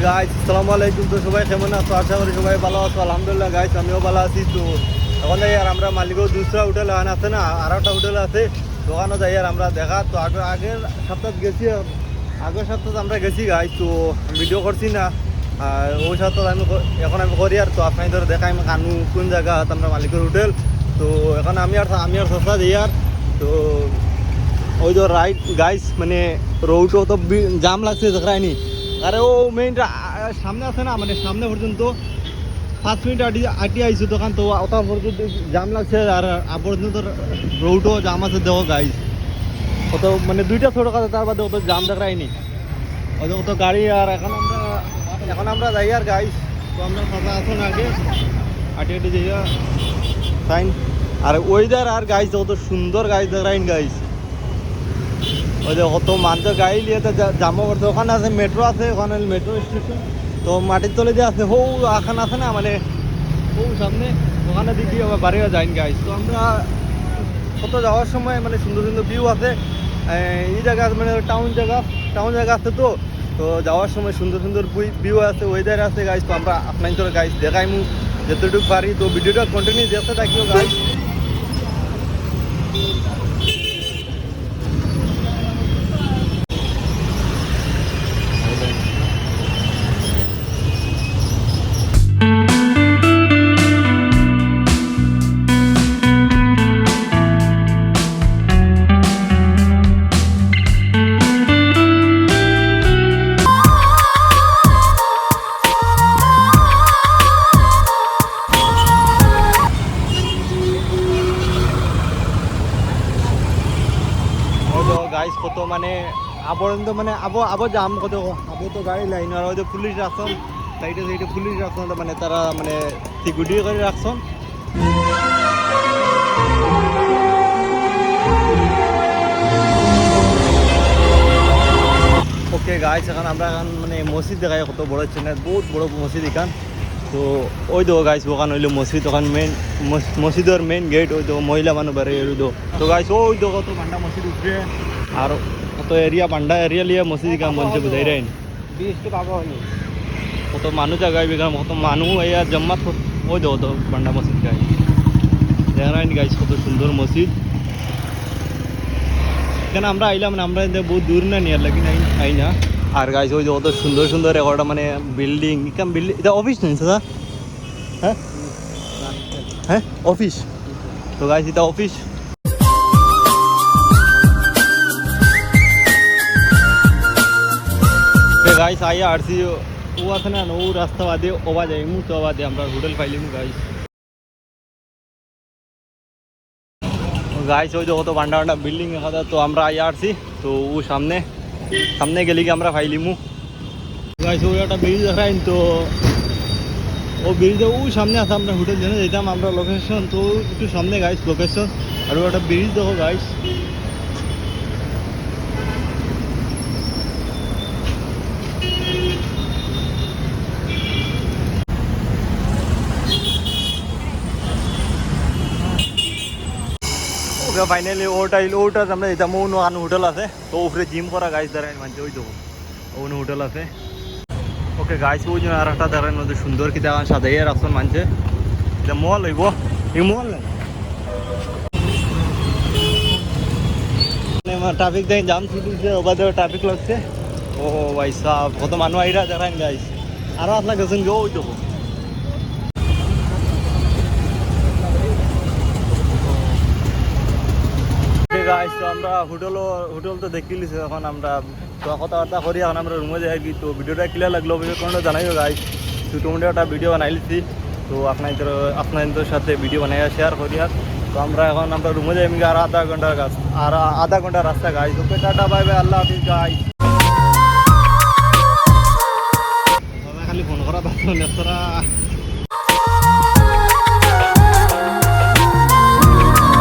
Guys আসসালামু আলাইকুম। তো সবাই কেমন আছো? আশা করি সবাই ভালো আছো। আলহামদুলিল্লাহ গাইস, আমিও ভালো আছি। তো এখন আর আমরা মালিকও দুসরা হোটেল আছে না, আর একটা হোটেল আছে, দোকানও যাই আর আমরা দেখা। তো আগের সপ্তাহ গেছি, আগের সপ্তাহে আমরা গেছি গাইস, তো ভিডিও করছি না। আর ওই সপ্তাহ এখন আমি করি। আর তো আপনার ধরে দেখাই আমি কানু কোন জায়গা আমরা মালিকের হোটেল। তো এখন আমি আর সস্তা দিই। আর তো ওই তো রাইট গাইস, মানে রোডও তো জাম লাগছে দেখায়নি। আরে ও মেইন সামনে আছে না, মানে সামনে পর্যন্ত 5 মিনিট আটি আইসু দোকান। তো ওটা পর্যন্ত জাম লাগছে, আর পর্যন্ত রোডও জাম আছে দেখো গাইস। কত মানে দুইটা ছোটো কথা, তার বাদে অত জাম দেখায়নি, অত গাড়ি। আর এখন আমরা যাই আর গাইস। তো আমরা ফাঁকা আসুন আগে আটি যাই ফাইন। আর ওয়েদার আর গাইস কত সুন্দর গাইস দেখাইন গাইস। ওই যে কত মানুষের গাড়ি নিয়ে তো জামা করছে। ওখানে আছে মেট্রো, আছে ওখানে মেট্রো স্টেশন। তো মাটির তলে যে আছে হৌ আখান আছে না, মানে ও সামনে ওখানে দিকে আবার বাড়িও যাইন গাইস। তো আমরা কত যাওয়ার সময় মানে সুন্দর সুন্দর ভিউ আছে। এই জায়গা মানে টাউন জায়গা আছে। তো তো যাওয়ার সময় সুন্দর সুন্দর ভিউ আছে, ওয়েদার আছে গাইস। তো আমরা আপনার তোর গাইস দেখাইমু যতটুকু পারি। তো ভিডিওটা কন্টিনিউ দেখতে থাকিও গাইস। গাইস কত মানে আবরন্ত মানে আবো জাম কত আবো তো গাড়ি লাইন। আর ওই পুলিশ রাখছেন সাইডে পুলিশ রাখছেন, মানে তারা মানে সিকিউরিটি করে রাখছেন। ওকে গাইস, এখন আমরা মানে মসজিদ দেখাই। কত বড় চেন্নাই বহুত বড় মসজিদ এখান। তো ওই তো গাইস ওখান হইলো মসজিদ, ওখান মেইন মসজিদের মেইন গেট। ওই তো মহিলা মানুষ বেড়ে তো গাইস ওই তো কত পান্ডা মসজিদ উঠবে। আর কত এরিয়া পান্ডা এরিয়া লিয়ে মসজিদ কাম বলছে বুঝাই রাইন। কত মানুষ জায়গায় বেগাম, কত মানুষ এয়া জম্মাত। ওই তো কত পান্ডা মসজিদ গাই দেখাইন গাইস, কত সুন্দর মসজিদ। এখানে আমরা আইলাম না, আমরা বহুত দূর না নিয়ার লাগি নাই আই না। আর গাইস ওই যে কত সুন্দর সুন্দর একটা মানে বিল্ডিং, এটা অফিস নেই দাদা? হ্যাঁ হ্যাঁ অফিস। তো গাইস এটা অফিস। গাইস আইয়া আসছি ও আছে না, ও রাস্তা বাদে ওবা যাইমু। তো বাদে আমরা হোটেল পাইলিমু গাইস। গাইস ওই যে কত বান্ডা বান্ডা বিল্ডিং দেখা যায়। তো আমরা আইয়া আসছি, তো ও সামনে গেলে কি আমরা পাইলিমু গাইস। ওই একটা ব্রিজ দেখাইন। তো ও ব্রিজে ও সামনে আছে, আমরা হোটেল জেনে যেতাম আমরা লোকেশন। তো একটু সামনে গাইস লোকেশন। আর একটা ব্রিজ দেখো গাইস। ফাইনালি ওটা আমরা যেতাম ওখানে হোটেল আছে। তো উপরে জিম করা গাইস দাঁড়ায় মানছে। ওই দেখো ওখানে হোটেল আছে। ওকে গাইস ওই জন্য আর একটা দাঁড়ায় মধ্যে সুন্দর কি দেখান সাজাইয়ে রাখছেন মানছে। এটা মল হইব, এই মল ট্রাফিক দেখ জাম ছুটিছে, ওবাদে ট্রাফিক লাগছে। ও ভাই সাহ কত মানুষ আইরা দাঁড়ান গাইস। আরো আপনার গেছেন গো ওই দেখো। গাইস তো আমরা হোটেল তো দেখি লিছি। এখন আমরা তো কথাবার্তা করি, এখন আমরা রুমে যাই। তো ভিডিওটা ক্লিয়ার লাগলো অবশ্যই কোনটা জানাইও গাইস। তো তোমরা একটা ভিডিও বানাই লিছি, তো আপনাদের সাথে ভিডিও বানাইয়া শেয়ার করি। আর তো আমরা রুমে যাই। আর আধা ঘন্টার রাস্তা guys. Okay tata bye bye, আল্লাহ হাফিজ গাইস।